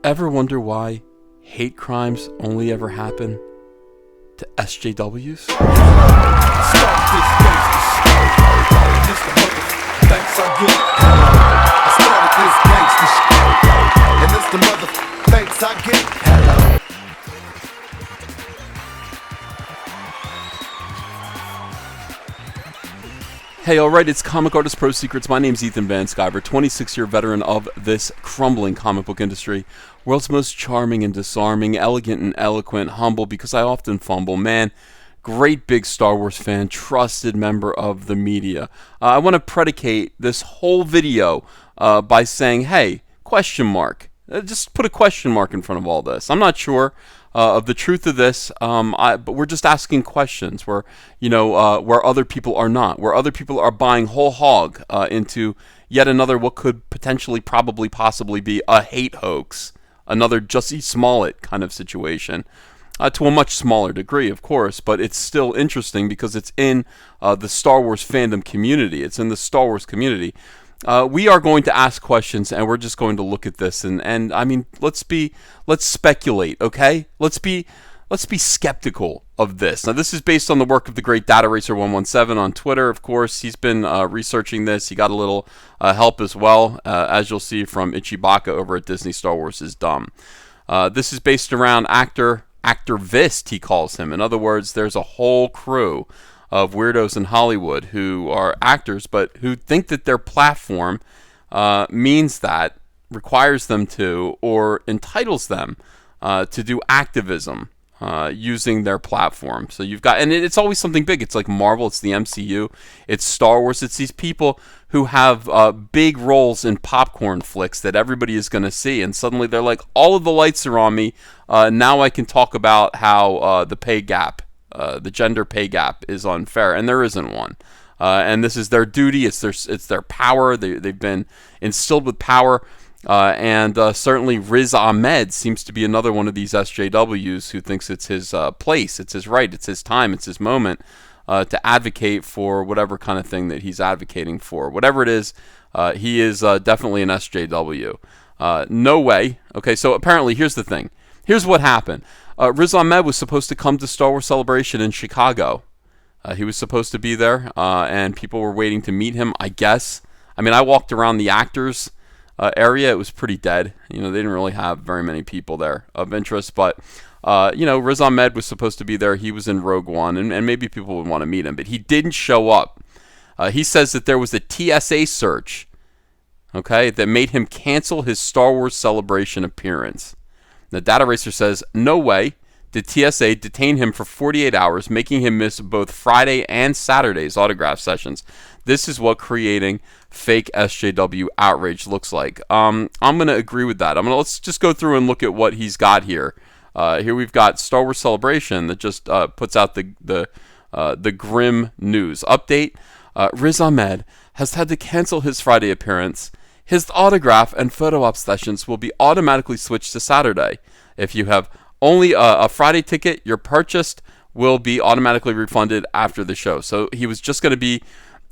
Ever wonder why hate crimes only ever happen to SJWs? Start this gangsta shit. This the mother thanks I get. I started this gangsta shit, and this the mother thanks I get. Hello. Hey, alright, it's Comic Artist Pro Secrets. My name's Ethan Van Sciver, 26-year veteran of this crumbling comic book industry. World's most charming and disarming, elegant and eloquent, humble because I often fumble. Man, great big Star Wars fan, trusted member of the media. I want to predicate this whole video by saying, hey, question mark. Just put a question mark in front of all this. I'm not sure of the truth of this, but we're just asking questions where, where other people are not, where other people are buying whole hog into yet another what could potentially, probably, possibly be a hate hoax, another Jussie Smollett kind of situation, to a much smaller degree, of course, but it's still interesting because it's in the Star Wars fandom community. It's in the Star Wars community. We are going to ask questions, and we're just going to look at this, and I mean, let's speculate, okay? Let's be skeptical of this. Now, this is based on the work of the great Data Racer 117 on Twitter. Of course, he's been researching this. He got a little help as well, as you'll see from Ichibaka over at Disney Star Wars is Dumb. This is based around activist, he calls him. In other words, there's a whole crew of weirdos in Hollywood who are actors, but who think that their platform means that, requires them to, or entitles them to do activism using their platform. So you've got, and it's always something big. It's like Marvel, it's the MCU, it's Star Wars, it's these people who have big roles in popcorn flicks that everybody is going to see, and suddenly they're like, all of the lights are on me, now I can talk about how the pay gap, the gender pay gap is unfair, and there isn't one. And this is their duty. It's their power. They've been instilled with power. And certainly Riz Ahmed seems to be another one of these SJWs who thinks it's his place, it's his right, it's his time, it's his moment to advocate for whatever kind of thing that he's advocating for. Whatever it is, he is definitely an SJW. No way. Okay, so apparently, here's the thing. Here's what happened. Riz Ahmed was supposed to come to Star Wars Celebration in Chicago. He was supposed to be there, and people were waiting to meet him, I guess. I mean, I walked around the actors area. It was pretty dead. They didn't really have very many people there of interest, but, Riz Ahmed was supposed to be there. He was in Rogue One, and maybe people would want to meet him, but he didn't show up. He says that there was a TSA search, okay, that made him cancel his Star Wars Celebration appearance. The Data Racer says, no way did TSA detain him for 48 hours, making him miss both Friday and Saturday's autograph sessions. This is what creating fake SJW outrage looks like. I'm going to agree with that. Let's just go through and look at what he's got here. Here we've got Star Wars Celebration that just puts out the grim news update. Riz Ahmed has had to cancel his Friday appearance. His autograph and photo op sessions will be automatically switched to Saturday. If you have only a Friday ticket, your purchase will be automatically refunded after the show. So he was just going to be,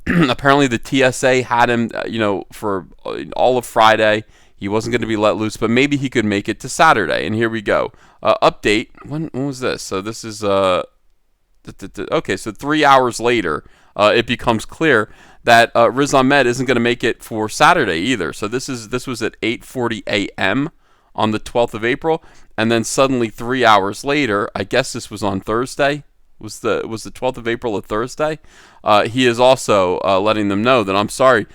apparently the TSA had him, for all of Friday. He wasn't going to be let loose, but maybe he could make it to Saturday. And here we go. Update. When was this? So this is, okay, so 3 hours later, it becomes clear that Riz Ahmed isn't going to make it for Saturday either. So this was at 8:40 a.m. on the 12th of April, and then suddenly 3 hours later, I guess this was on Thursday. Was the 12th of April a Thursday? He is also letting them know that, I'm sorry,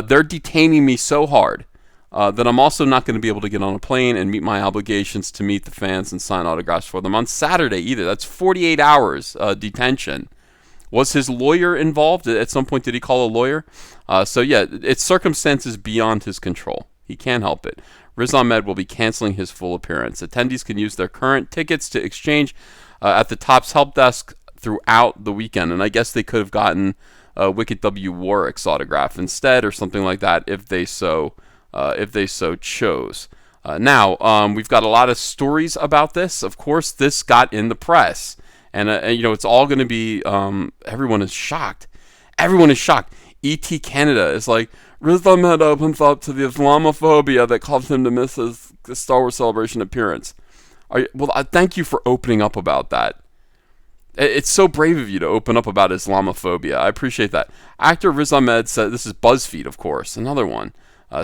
they're detaining me so hard that I'm also not going to be able to get on a plane and meet my obligations to meet the fans and sign autographs for them on Saturday either. That's 48 hours detention. Was his lawyer involved? At some point, did he call a lawyer? So yeah, it's circumstances beyond his control. He can't help it. Riz Ahmed will be canceling his full appearance. Attendees can use their current tickets to exchange at the Topps help desk throughout the weekend. And I guess they could have gotten Wicket W. Warwick's autograph instead, or something like that, if they so chose. Now, we've got a lot of stories about this. Of course, this got in the press. And, it's all going to be, everyone is shocked. Everyone is shocked. E.T. Canada is like, Riz Ahmed opens up to the Islamophobia that caused him to miss his the Star Wars Celebration appearance. Well, thank you for opening up about that. It's so brave of you to open up about Islamophobia. I appreciate that. Actor Riz Ahmed said, this is BuzzFeed, of course, another one,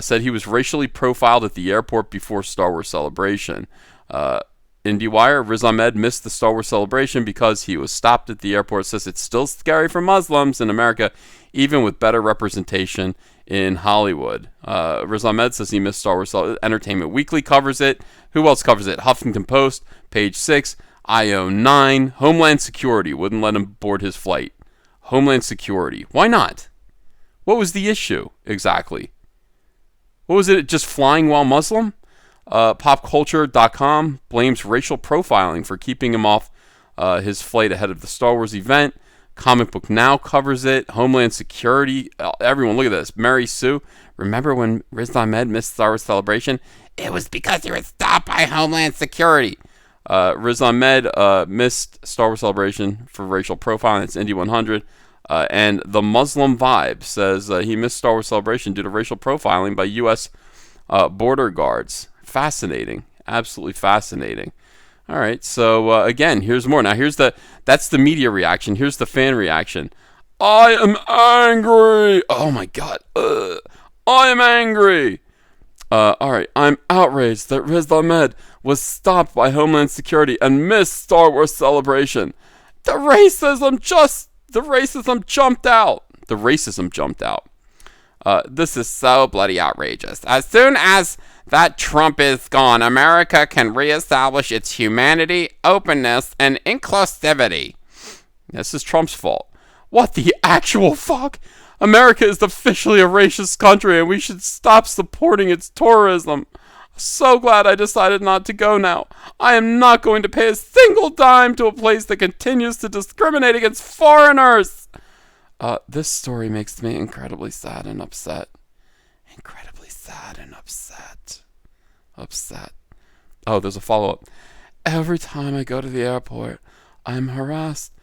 said he was racially profiled at the airport before Star Wars Celebration. IndieWire, Riz Ahmed missed the Star Wars Celebration because he was stopped at the airport. Says it's still scary for Muslims in America, even with better representation in Hollywood. Riz Ahmed says he missed Star Wars Entertainment Weekly covers it. Who else covers it? Huffington Post, page 6. IO9, Homeland Security wouldn't let him board his flight. Homeland Security. Why not? What was the issue exactly? What was it, just flying while Muslim? Popculture.com blames racial profiling for keeping him off his flight ahead of the Star Wars event. Comic Book Now covers it. Homeland Security. Everyone, look at this. Mary Sue. Remember when Riz Ahmed missed Star Wars Celebration? It was because he was stopped by Homeland Security. Riz Ahmed missed Star Wars Celebration for racial profiling. It's Indy 100. And the Muslim Vibe says he missed Star Wars Celebration due to racial profiling by U.S. Border guards. Fascinating. Absolutely fascinating. All right. So, again, here's more. Now, that's the media reaction. Here's the fan reaction. I am angry. Oh, my God. I am angry. All right. I'm outraged that Riz Ahmed was stopped by Homeland Security and missed Star Wars Celebration. The racism jumped out. The racism jumped out. This is so bloody outrageous. As soon as that Trump is gone, America can reestablish its humanity, openness, and inclusivity. This is Trump's fault. What the actual fuck? America is officially a racist country and we should stop supporting its tourism. So glad I decided not to go now. I am not going to pay a single dime to a place that continues to discriminate against foreigners. This story makes me incredibly sad and upset. Incredibly sad and upset. Upset. Oh, there's a follow-up. Every time I go to the airport, I am harassed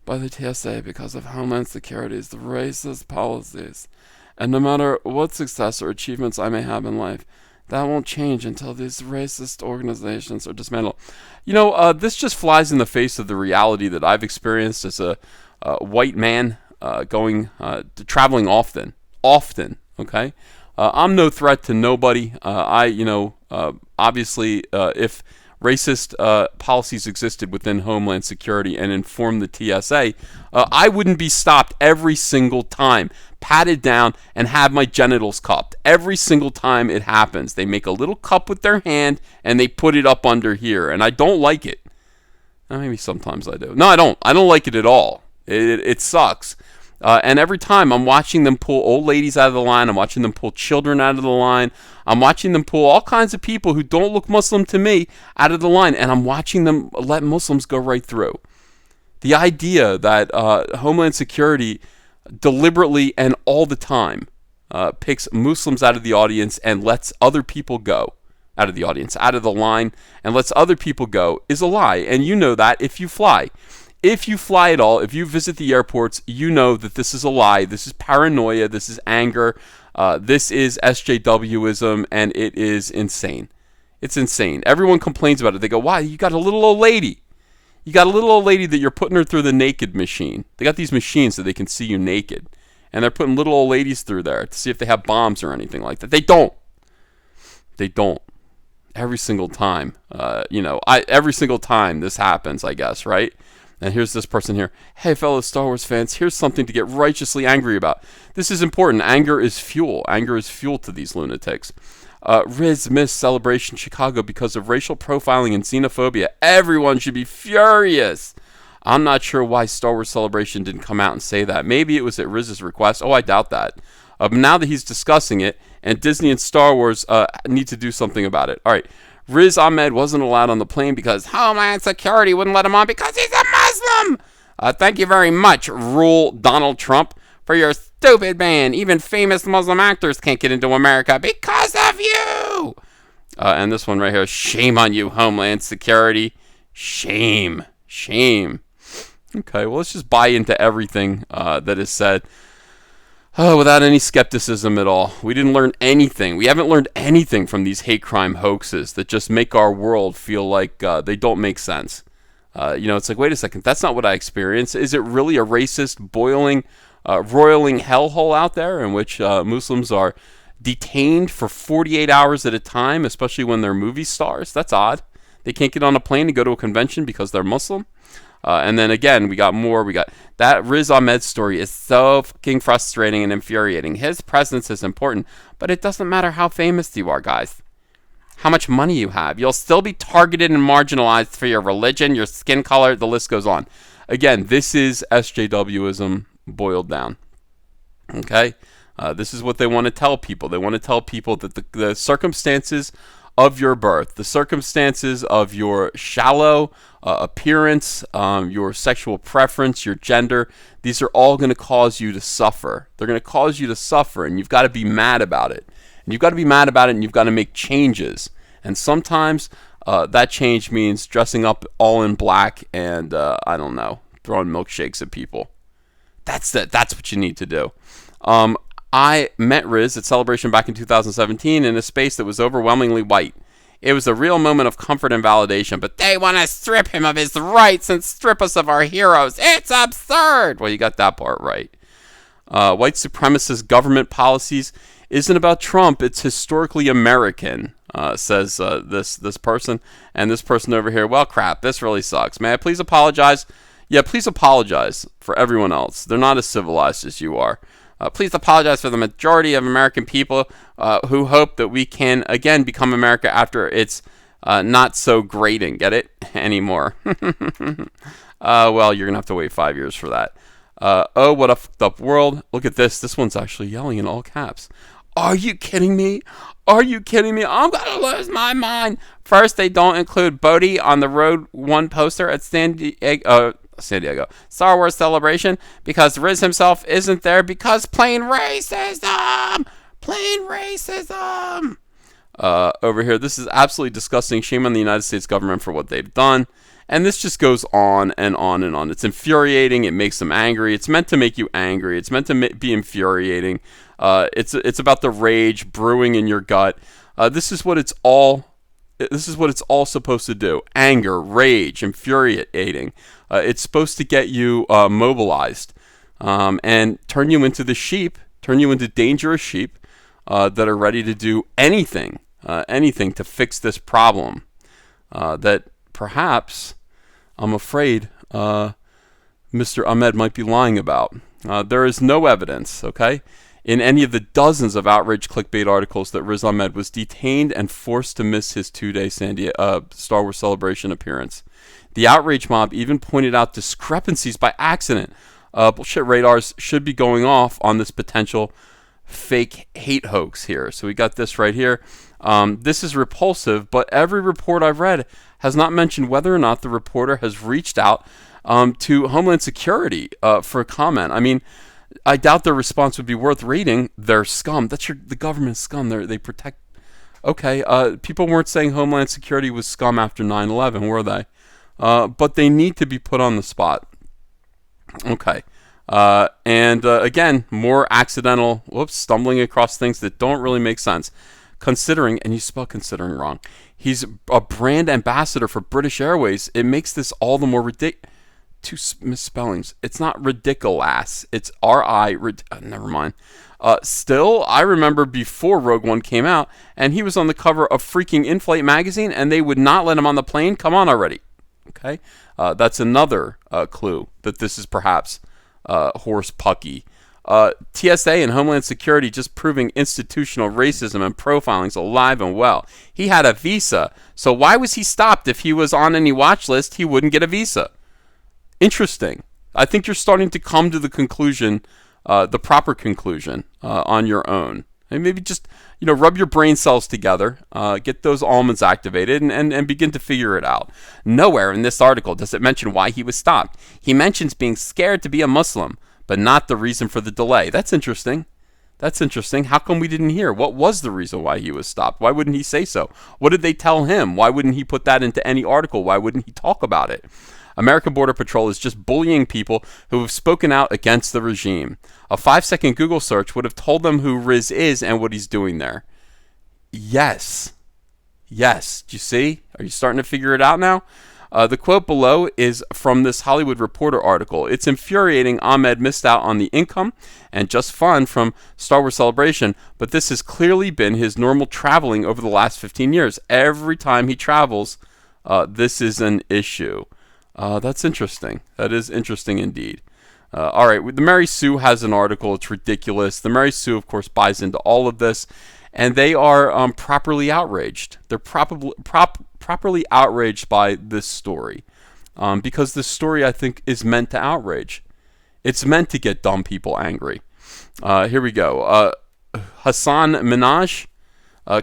by the TSA because of Homeland Security's racist policies. And no matter what success or achievements I may have in life, that won't change until these racist organizations are dismantled. You know, this just flies in the face of the reality that I've experienced as a white man traveling often. Okay, I'm no threat to nobody. Obviously, if racist policies existed within Homeland Security and informed the TSA, I wouldn't be stopped every single time, patted down, and have my genitals cupped. Every single time it happens, they make a little cup with their hand and they put it up under here, and I don't like it. Maybe sometimes I do. No, I don't. I don't like it at all. It sucks. And every time I'm watching them pull old ladies out of the line, I'm watching them pull children out of the line, I'm watching them pull all kinds of people who don't look Muslim to me out of the line, and I'm watching them let Muslims go right through. The idea that Homeland Security deliberately and all the time picks Muslims out of the audience and lets other people go out of the audience, out of the line, and lets other people go is a lie. And you know that if you fly. If you fly at all, if you visit the airports, you know that this is a lie. This is paranoia. This is anger. This is SJWism, and it is insane. It's insane. Everyone complains about it. They go, why? You got a little old lady. You got a little old lady that you're putting her through the naked machine. They got these machines so they can see you naked. And they're putting little old ladies through there to see if they have bombs or anything like that. They don't. They don't. Every single time. Every single time this happens, I guess, right? And here's this person here. Hey, fellow Star Wars fans, here's something to get righteously angry about. This is important. Anger is fuel. Anger is fuel to these lunatics. Riz missed Celebration Chicago because of racial profiling and xenophobia. Everyone should be furious. I'm not sure why Star Wars Celebration didn't come out and say that. Maybe it was at Riz's request. Oh, I doubt that. But now that he's discussing it, and Disney and Star Wars need to do something about it. All right. Riz Ahmed wasn't allowed on the plane because Homeland Security wouldn't let him on because he's a Muslim. Thank you very much, Rule Donald Trump, for your stupid ban. Even famous Muslim actors can't get into America because of you. And this one right here, shame on you, Homeland Security. Shame. Shame. Okay, well, let's just buy into everything that is said. Oh, without any skepticism at all. We didn't learn anything. We haven't learned anything from these hate crime hoaxes that just make our world feel like they don't make sense. It's like, wait a second, that's not what I experienced. Is it really a racist, boiling, roiling hellhole out there in which Muslims are detained for 48 hours at a time, especially when they're movie stars? That's odd. They can't get on a plane to go to a convention because they're Muslim. And then again, we got that Riz Ahmed story is so fucking frustrating and infuriating. His presence is important, but it doesn't matter how famous you are, guys. How much money you have. You'll still be targeted and marginalized for your religion, your skin color, the list goes on. Again, this is SJWism boiled down. Okay? This is what they want to tell people. They want to tell people that the circumstances of your birth, the circumstances of your shallow appearance, your sexual preference, your gender, these are all going to cause you to suffer. They're going to cause you to suffer, and you've got to be mad about it. And you've got to be mad about it, and you've got to make changes. And sometimes that change means dressing up all in black and, I don't know, throwing milkshakes at people. That's what you need to do. I met Riz at Celebration back in 2017 in a space that was overwhelmingly white. It was a real moment of comfort and validation, but they want to strip him of his rights and strip us of our heroes. It's absurd! Well, you got that part right. White supremacist government policies isn't about Trump, it's historically American, says this person. And this person over here, well, crap, this really sucks. May I please apologize? Yeah, please apologize for everyone else. They're not as civilized as you are. Please apologize for the majority of American people who hope that we can, again, become America after it's not so grating, get it, anymore. Well, you're going to have to wait 5 years for that. Oh, what a fucked up world. Look at this. This one's actually yelling in all caps. Are you kidding me? Are you kidding me? I'm going to lose my mind. First, they don't include Bodhi on the Road 1 poster at San Diego Star Wars Celebration because Riz himself isn't there because plain racism. Over here, this is absolutely disgusting. Shame on the United States government for what they've done. And this just goes on and on and on. It's infuriating. It makes them angry. It's meant to make you angry. It's meant to be infuriating. It's about the rage brewing in your gut. This is what it's all supposed to do. Anger, rage, infuriating. It's supposed to get you mobilized and turn you into dangerous sheep that are ready to do anything to fix this problem that perhaps, I'm afraid, Mr. Ahmed might be lying about. There is no evidence, okay, in any of the dozens of outrage clickbait articles that Riz Ahmed was detained and forced to miss his 2-day Star Wars Celebration appearance. The outrage mob even pointed out discrepancies by accident. Bullshit radars should be going off on this potential fake hate hoax here. So we got this right here. This is repulsive, but every report I've read has not mentioned whether or not the reporter has reached out to Homeland Security for a comment. I mean, I doubt their response would be worth reading. They're scum. The government scum. They protect. Okay, people weren't saying Homeland Security was scum after 9/11, were they? But they need to be put on the spot. Okay. And again, more accidental, stumbling across things that don't really make sense. Considering, and you spell considering wrong, he's a brand ambassador for British Airways. It makes this all the more ridiculous. Two misspellings. It's not ridiculous. It's R-I. Never mind. Still, I remember before Rogue One came out, and he was on the cover of freaking In-Flight magazine, and they would not let him on the plane. Come on already. Okay? That's another clue that this is perhaps horse pucky. TSA and Homeland Security just proving institutional racism and profiling's alive and well. He had a visa, so why was he stopped? If he was on any watch list, he wouldn't get a visa. Interesting. I think you're starting to come to the conclusion, the proper conclusion, on your own. And maybe just, rub your brain cells together, get those almonds activated, and begin to figure it out. Nowhere in this article does it mention why he was stopped. He mentions being scared to be a Muslim, but not the reason for the delay. That's interesting. How come we didn't hear? What was the reason why he was stopped? Why wouldn't he say so? What did they tell him? Why wouldn't he put that into any article? Why wouldn't he talk about it? American Border Patrol is just bullying people who have spoken out against the regime. A 5-second Google search would have told them who Riz is and what he's doing there. Yes. Yes. Do you see? Are you starting to figure it out now? The quote below is from this Hollywood Reporter article. It's infuriating Ahmed missed out on the income and just fun from Star Wars Celebration, but this has clearly been his normal traveling over the last 15 years. Every time he travels, this is an issue. That's interesting. That is interesting indeed. All right, the Mary Sue has an article. It's ridiculous. The Mary Sue, of course, buys into all of this, and they are properly outraged. They're properly outraged by this story, because this story, I think, is meant to outrage. It's meant to get dumb people angry. Here we go. Hassan Minhaj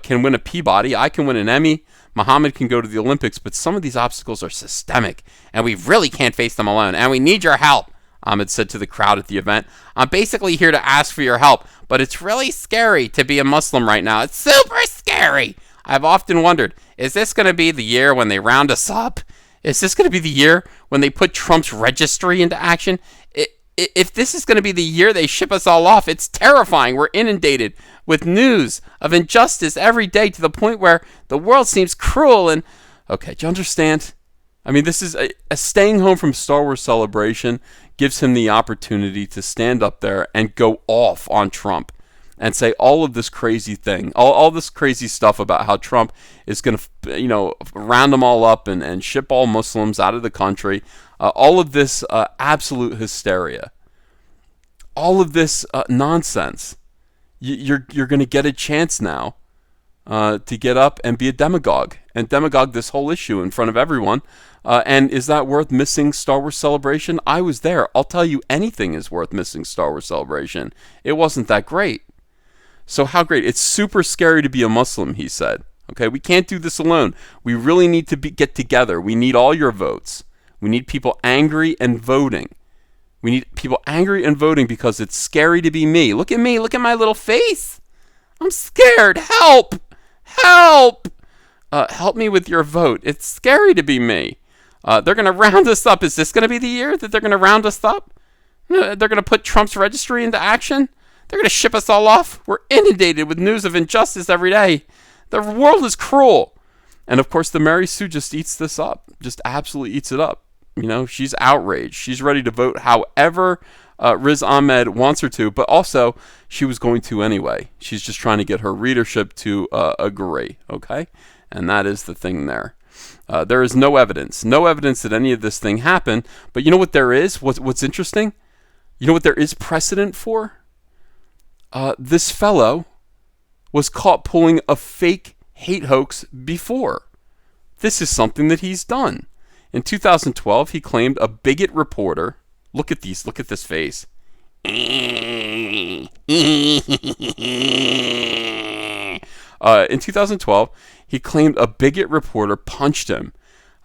can win a Peabody. I can win an Emmy. Muhammad can go to the Olympics, but some of these obstacles are systemic, and we really can't face them alone, and we need your help, Ahmed said to the crowd at the event. I'm basically here to ask for your help, but it's really scary to be a Muslim right now. It's super scary. I've often wondered, is this going to be the year when they round us up? Is this going to be the year when they put Trump's registry into action? If this is going to be the year they ship us all off, it's terrifying. We're inundated with news of injustice every day to the point where the world seems cruel and... Okay, do you understand? I mean, this is a staying home from Star Wars Celebration gives him the opportunity to stand up there and go off on Trump and say all of this crazy thing, all this crazy stuff about how Trump is going to, round them all up and ship all Muslims out of the country. All of this absolute hysteria. All of this nonsense. You're going to get a chance now to get up and be a demagogue and demagogue this whole issue in front of everyone. And is that worth missing Star Wars Celebration? I was there. I'll tell you, anything is worth missing Star Wars Celebration. It wasn't that great. So how great? It's super scary to be a Muslim, he said. Okay, we can't do this alone. We really need to get together. We need all your votes. We need people angry and voting. We need people angry and voting because it's scary to be me. Look at me. Look at my little face. I'm scared. Help. Help. Help me with your vote. It's scary to be me. They're going to round us up. Is this going to be the year that they're going to round us up? They're going to put Trump's registry into action? They're going to ship us all off? We're inundated with news of injustice every day. The world is cruel. And of course, the Mary Sue just eats this up. Just absolutely eats it up. She's outraged. She's ready to vote however Riz Ahmed wants her to, but also she was going to anyway. She's just trying to get her readership to agree, okay? And that is the thing there. There is no evidence that any of this thing happened, but you know what there is? What's interesting? You know what there is precedent for? This fellow was caught pulling a fake hate hoax before. This is something that he's done. In 2012, he claimed a bigot reporter. Look at this face. In 2012, he claimed a bigot reporter punched him.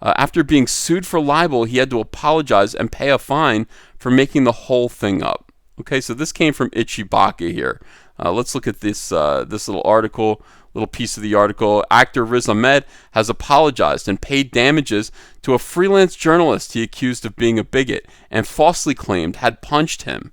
After being sued for libel, he had to apologize and pay a fine for making the whole thing up. Okay, so this came from Ichibaka here. Let's look at this little article, little piece of the article. Actor Riz Ahmed has apologized and paid damages to a freelance journalist he accused of being a bigot and falsely claimed had punched him.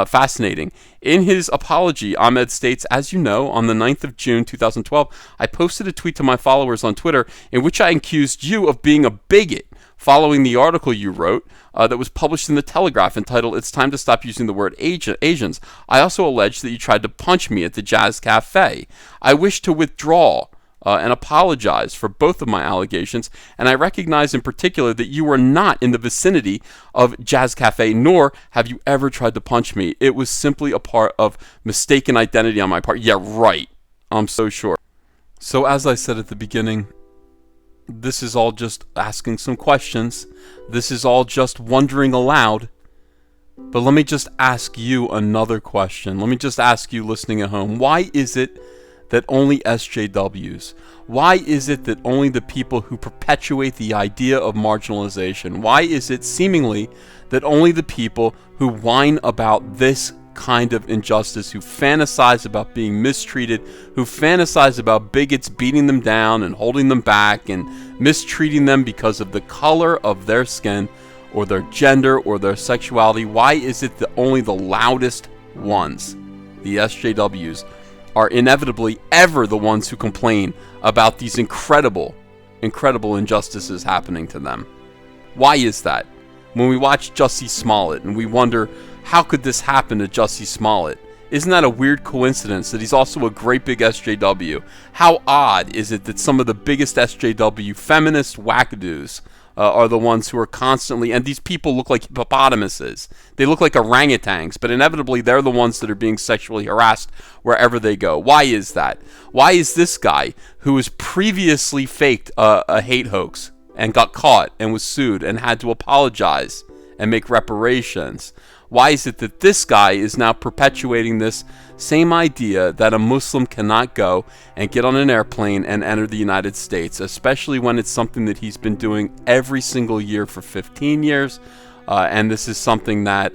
Fascinating. In his apology, Ahmed states, as you know, on the 9th of June 2012, I posted a tweet to my followers on Twitter in which I accused you of being a bigot following the article you wrote that was published in the Telegraph entitled, It's Time to Stop Using the Word Asians. I also alleged that you tried to punch me at the Jazz Cafe. I wish to withdraw and apologize for both of my allegations, and I recognize in particular that you were not in the vicinity of Jazz Cafe, nor have you ever tried to punch me. It was simply a part of mistaken identity on my part. Yeah, right. I'm so sure. So as I said at the beginning, this is all just asking some questions. This is all just wondering aloud. But let me just ask you another question. Let me just ask you listening at home. Why is it that only SJWs? Why is it that only the people who perpetuate the idea of marginalization? Why is it seemingly that only the people who whine about this kind of injustice, who fantasize about being mistreated, who fantasize about bigots beating them down and holding them back and mistreating them because of the color of their skin, or their gender or their sexuality? Why is it that only the loudest ones, the SJWs, are inevitably ever the ones who complain about these incredible injustices happening to them? Why is that? When we watch Jussie Smollett and we wonder, how could this happen to Jussie Smollett? Isn't that a weird coincidence that he's also a great big SJW? How odd is it that some of the biggest SJW feminist wackadoos are the ones who are constantly, and these people look like hippopotamuses. They look like orangutans, but inevitably they're the ones that are being sexually harassed wherever they go. Why is that? Why is this guy, who has previously faked a hate hoax and got caught and was sued and had to apologize and make reparations, why is it that this guy is now perpetuating this same idea that a Muslim cannot go and get on an airplane and enter the United States, especially when it's something that he's been doing every single year for 15 years, and this is something that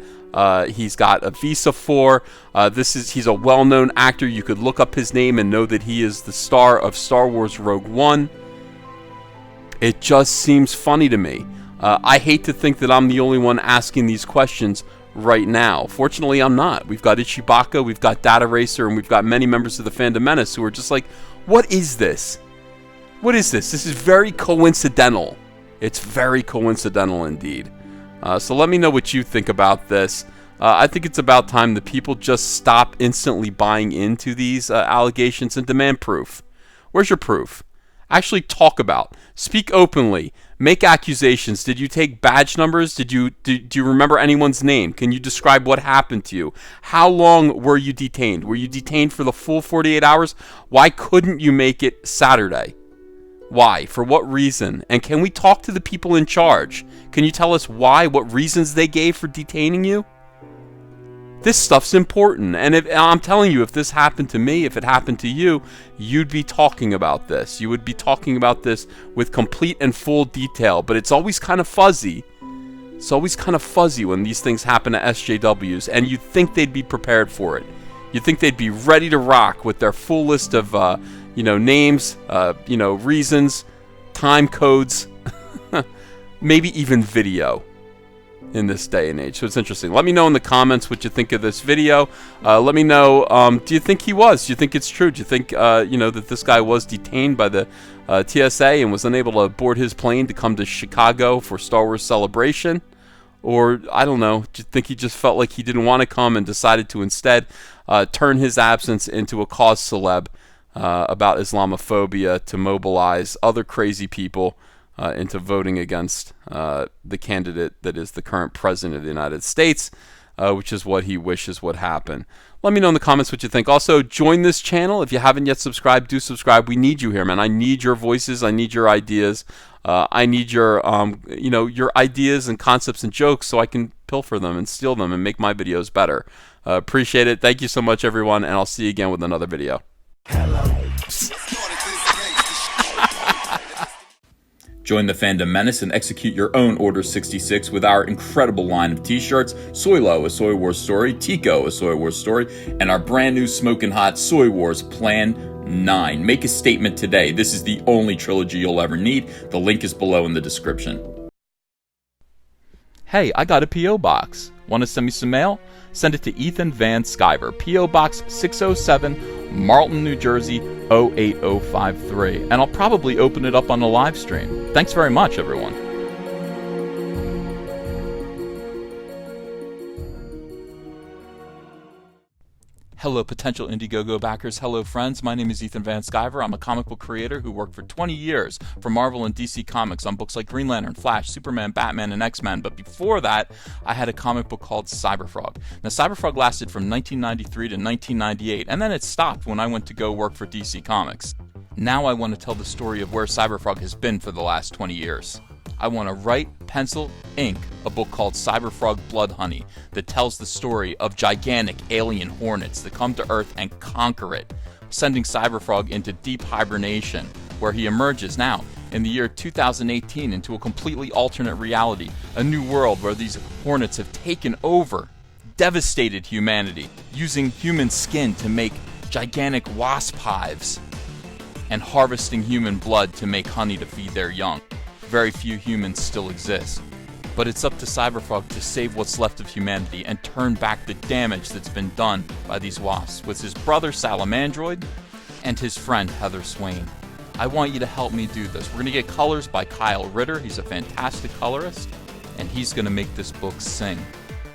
he's got a visa for. He's a well-known actor. You could look up his name and know that he is the star of Star Wars Rogue One. It just seems funny to me. I hate to think that I'm the only one asking these questions right now. Fortunately, I'm not. We've got Ichibaka, we've got Data Racer, and we've got many members of the Fandom Menace who are just like, what is this? What is this? This is very coincidental. It's very coincidental indeed. So let me know what you think about this. I think it's about time that people just stop instantly buying into these allegations and demand proof. Where's your proof? Actually talk about. Speak openly. Make accusations. Did you take badge numbers? Do you remember anyone's name? Can you describe what happened to you? How long were you detained? Were you detained for the full 48 hours? Why couldn't you make it Saturday? Why? For what reason? And can we talk to the people in charge? Can you tell us why? What reasons they gave for detaining you? This stuff's important, and I'm telling you, if this happened to me, if it happened to you, you'd be talking about this. You would be talking about this with complete and full detail, but it's always kind of fuzzy. It's always kind of fuzzy when these things happen to SJWs, and you'd think they'd be prepared for it. You'd think they'd be ready to rock with their full list of, names, reasons, time codes, maybe even video. In this day and age. So it's interesting. Let me know in the comments what you think of this video. Let me know, do you think he was? Do you think it's true? Do you think, that this guy was detained by the TSA and was unable to board his plane to come to Chicago for Star Wars Celebration? Or, I don't know, do you think he just felt like he didn't want to come and decided to instead turn his absence into a cause celeb about Islamophobia to mobilize other crazy people into voting against the candidate that is the current president of the United States, which is what he wishes would happen. Let me know in the comments what you think. Also, join this channel. If you haven't yet subscribed, do subscribe. We need you here, man. I need your voices. I need your ideas. I need your, your ideas and concepts and jokes so I can pilfer them and steal them and make my videos better. Appreciate it. Thank you so much, everyone, and I'll see you again with another video. Join the Fandom Menace and execute your own Order 66 with our incredible line of t-shirts, Soylo, a Soy Wars story, Tico, a Soy Wars story, and our brand new smoking hot Soy Wars Plan 9. Make a statement today. This is the only trilogy you'll ever need. The link is below in the description. Hey, I got a P.O. box. Want to send me some mail? Send it to Ethan Van Sciver, P.O. Box 607, Marlton, New Jersey, 08053. And I'll probably open it up on a live stream. Thanks very much, everyone. Hello, potential Indiegogo backers. Hello, friends. My name is Ethan Van Sciver. I'm a comic book creator who worked for 20 years for Marvel and DC Comics on books like Green Lantern, Flash, Superman, Batman, and X-Men. But before that, I had a comic book called Cyberfrog. Now, Cyberfrog lasted from 1993 to 1998, and then it stopped when I went to go work for DC Comics. Now I want to tell the story of where Cyberfrog has been for the last 20 years. I want to write, pencil, ink a book called Cyberfrog Blood Honey that tells the story of gigantic alien hornets that come to Earth and conquer it, sending Cyberfrog into deep hibernation, where he emerges now in the year 2018 into a completely alternate reality, a new world where these hornets have taken over, devastated humanity, using human skin to make gigantic wasp hives, and harvesting human blood to make honey to feed their young. Very few humans still exist. But it's up to Cyberfrog to save what's left of humanity and turn back the damage that's been done by these wasps with his brother Salamandroid and his friend Heather Swain. I want you to help me do this. We're going to get colors by Kyle Ritter. He's a fantastic colorist, and he's going to make this book sing.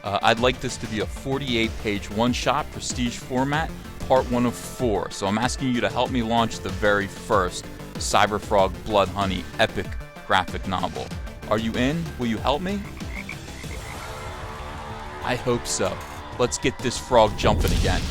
I'd like this to be a 48-page one-shot prestige format, part 1 of 4. So I'm asking you to help me launch the very first Cyberfrog Blood Honey epic graphic novel. Are you in? Will you help me? I hope so. Let's get this frog jumping again.